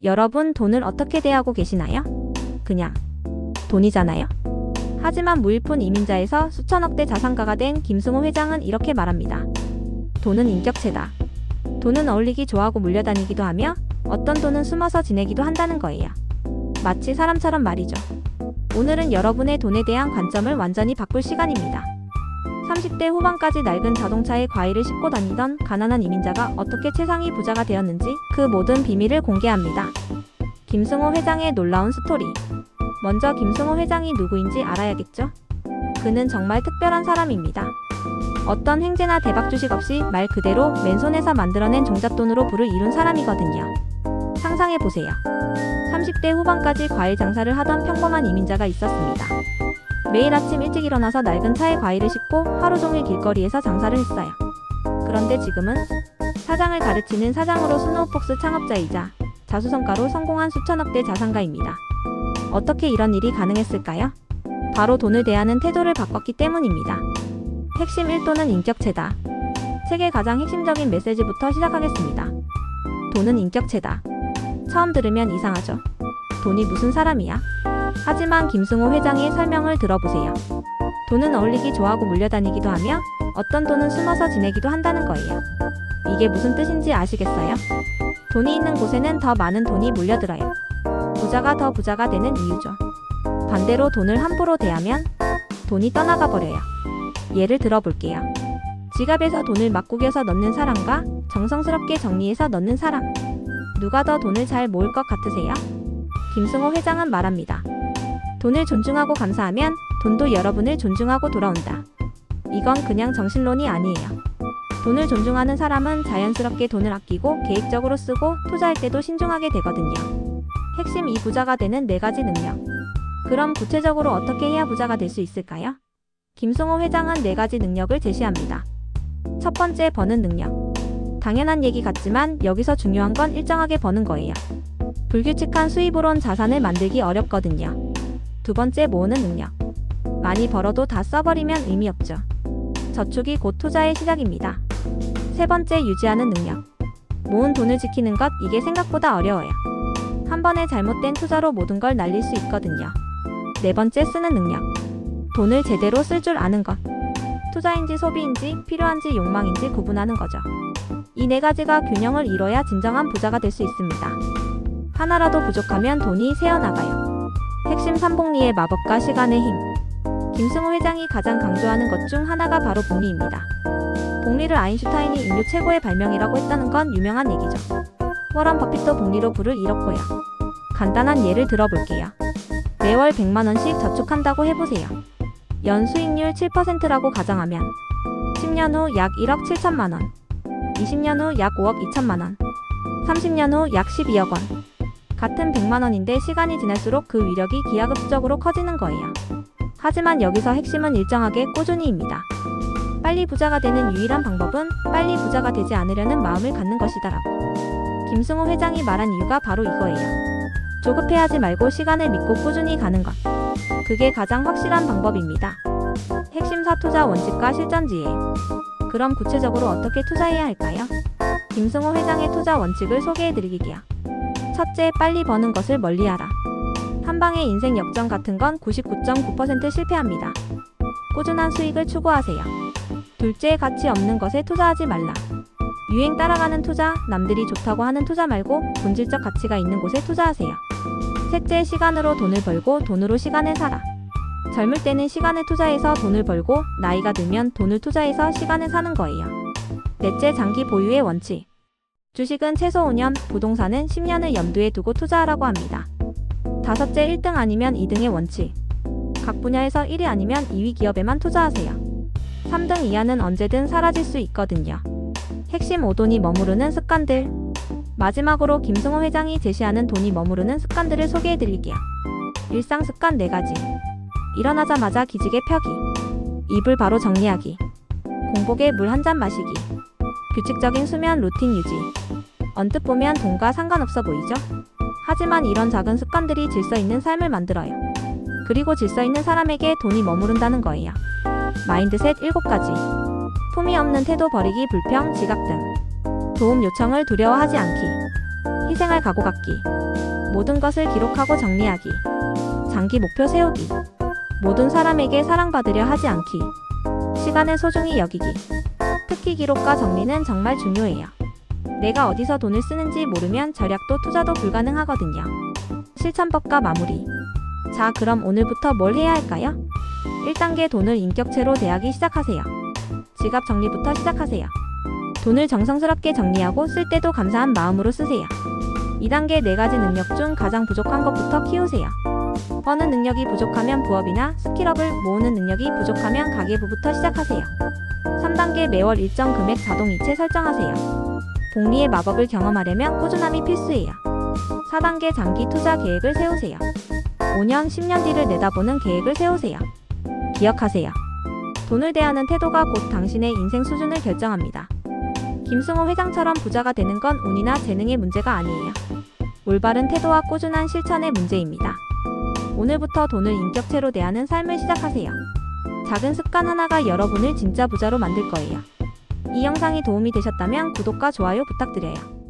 여러분, 돈을 어떻게 대하고 계시나요? 그냥 돈이잖아요. 하지만 무일푼 이민자에서 수천억대 자산가가 된 김승호 회장은 이렇게 말합니다. 돈은 인격체다. 돈은 어울리기 좋아하고 물려다니기도 하며 어떤 돈은 숨어서 지내기도 한다는 거예요. 마치 사람처럼 말이죠. 오늘은 여러분의 돈에 대한 관점을 완전히 바꿀 시간입니다. 30대 후반까지 낡은 자동차에 과일을 싣고 다니던 가난한 이민자가 어떻게 최상위 부자가 되었는지 그 모든 비밀을 공개합니다. 김승호 회장의 놀라운 스토리. 먼저 김승호 회장이 누구인지 알아야겠죠? 그는 정말 특별한 사람입니다. 어떤 횡재나 대박 주식 없이 말 그대로 맨손에서 만들어낸 종잣돈으로 부를 이룬 사람이거든요. 상상해보세요. 30대 후반까지 과일 장사를 하던 평범한 이민자가 있었습니다. 매일 아침 일찍 일어나서 낡은 차에 과일을 싣고 하루 종일 길거리에서 장사를 했어요. 그런데 지금은 사장을 가르치는 사장으로 스노우폭스 창업자이자 자수성가로 성공한 수천억대 자산가입니다. 어떻게 이런 일이 가능했을까요? 바로 돈을 대하는 태도를 바꿨기 때문입니다. 핵심 1도는 인격체다. 책의 가장 핵심적인 메시지부터 시작하겠습니다. 돈은 인격체다. 처음 들으면 이상하죠? 돈이 무슨 사람이야? 하지만 김승호 회장의 설명을 들어보세요. 돈은 어울리기 좋아하고 물려다니기도 하며 어떤 돈은 숨어서 지내기도 한다는 거예요. 이게 무슨 뜻인지 아시겠어요? 돈이 있는 곳에는 더 많은 돈이 몰려들어요. 부자가 더 부자가 되는 이유죠. 반대로 돈을 함부로 대하면 돈이 떠나가 버려요. 예를 들어볼게요. 지갑에서 돈을 막 구겨서 넣는 사람과 정성스럽게 정리해서 넣는 사람. 누가 더 돈을 잘 모을 것 같으세요? 김승호 회장은 말합니다. 돈을 존중하고 감사하면 돈도 여러분을 존중하고 돌아온다. 이건 그냥 정신론이 아니에요. 돈을 존중하는 사람은 자연스럽게 돈을 아끼고 계획적으로 쓰고 투자할 때도 신중하게 되거든요. 핵심 2 부자가 되는 4가지 능력. 그럼 구체적으로 어떻게 해야 부자가 될 수 있을까요? 김승호 회장은 4가지 능력을 제시합니다. 첫 번째, 버는 능력. 당연한 얘기 같지만 여기서 중요한 건 일정하게 버는 거예요. 불규칙한 수입으론 자산을 만들기 어렵거든요. 두 번째, 모으는 능력. 많이 벌어도 다 써버리면 의미 없죠. 저축이 곧 투자의 시작입니다. 세 번째, 유지하는 능력. 모은 돈을 지키는 것, 이게 생각보다 어려워요. 한 번에 잘못된 투자로 모든 걸 날릴 수 있거든요. 네 번째, 쓰는 능력. 돈을 제대로 쓸 줄 아는 것. 투자인지 소비인지 필요한지 욕망인지 구분하는 거죠. 이 4가지가 균형을 이뤄야 진정한 부자가 될 수 있습니다. 하나라도 부족하면 돈이 새어나가요. 핵심 3복리의 마법과 시간의 힘. 김승호 회장이 가장 강조하는 것 중 하나가 바로 복리입니다. 복리를 아인슈타인이 인류 최고의 발명이라고 했다는 건 유명한 얘기죠. 워런 버핏도 복리로 부를 잃었고요. 간단한 예를 들어볼게요. 매월 100만원씩 저축한다고 해보세요. 연 수익률 7%라고 가정하면 10년 후 약 1억 7천만원, 20년 후 약 5억 2천만원, 30년 후 약 12억 원. 같은 100만원인데 시간이 지날수록 그 위력이 기하급수적으로 커지는 거예요. 하지만 여기서 핵심은 일정하게 꾸준히입니다. 빨리 부자가 되는 유일한 방법은 빨리 부자가 되지 않으려는 마음을 갖는 것이다라고. 김승호 회장이 말한 이유가 바로 이거예요. 조급해하지 말고 시간을 믿고 꾸준히 가는 것. 그게 가장 확실한 방법입니다. 핵심 4투자 원칙과 실전지혜. 그럼 구체적으로 어떻게 투자해야 할까요? 김승호 회장의 투자 원칙을 소개해드릴게요. 첫째, 빨리 버는 것을 멀리하라. 한방의 인생 역전 같은 건 99.9% 실패합니다. 꾸준한 수익을 추구하세요. 둘째, 가치 없는 것에 투자하지 말라. 유행 따라가는 투자, 남들이 좋다고 하는 투자 말고 본질적 가치가 있는 곳에 투자하세요. 셋째, 시간으로 돈을 벌고 돈으로 시간을 사라. 젊을 때는 시간을 투자해서 돈을 벌고 나이가 들면 돈을 투자해서 시간을 사는 거예요. 넷째, 장기 보유의 원칙. 주식은 최소 5년, 부동산은 10년을 염두에 두고 투자하라고 합니다. 다섯째, 1등 아니면 2등의 원칙. 각 분야에서 1위 아니면 2위 기업에만 투자하세요. 3등 이하는 언제든 사라질 수 있거든요. 핵심 5돈이 머무르는 습관들. 마지막으로 김승호 회장이 제시하는 돈이 머무르는 습관들을 소개해드릴게요. 일상 습관 4가지. 일어나자마자 기지개 펴기. 이불 바로 정리하기. 공복에 물 한 잔 마시기. 규칙적인 수면 루틴 유지. 언뜻 보면 돈과 상관없어 보이죠? 하지만 이런 작은 습관들이 질서 있는 삶을 만들어요. 그리고 질서 있는 사람에게 돈이 머무른다는 거예요. 마인드셋 7가지. 품위 없는 태도 버리기, 불평, 지각 등. 도움 요청을 두려워하지 않기. 희생할 각오 갖기. 모든 것을 기록하고 정리하기. 장기 목표 세우기. 모든 사람에게 사랑받으려 하지 않기. 시간을 소중히 여기기. 특히 기록과 정리는 정말 중요해요. 내가 어디서 돈을 쓰는지 모르면 절약도 투자도 불가능하거든요. 실천법과 마무리. 자, 그럼 오늘부터 뭘 해야 할까요? 1단계 돈을 인격체로 대하기 시작하세요. 지갑 정리부터 시작하세요. 돈을 정성스럽게 정리하고 쓸 때도 감사한 마음으로 쓰세요. 2단계 4가지 능력 중 가장 부족한 것부터 키우세요. 버는 능력이 부족하면 부업이나 스킬업을 모으는 능력이 부족하면 가계부부터 시작하세요. 3단계 매월 일정 금액 자동 이체 설정하세요. 복리의 마법을 경험하려면 꾸준함이 필수예요. 4단계 장기 투자 계획을 세우세요. 5년, 10년 뒤를 내다보는 계획을 세우세요. 기억하세요. 돈을 대하는 태도가 곧 당신의 인생 수준을 결정합니다. 김승호 회장처럼 부자가 되는 건 운이나 재능의 문제가 아니에요. 올바른 태도와 꾸준한 실천의 문제입니다. 오늘부터 돈을 인격체로 대하는 삶을 시작하세요. 작은 습관 하나가 여러분을 진짜 부자로 만들 거예요. 이 영상이 도움이 되셨다면 구독과 좋아요 부탁드려요.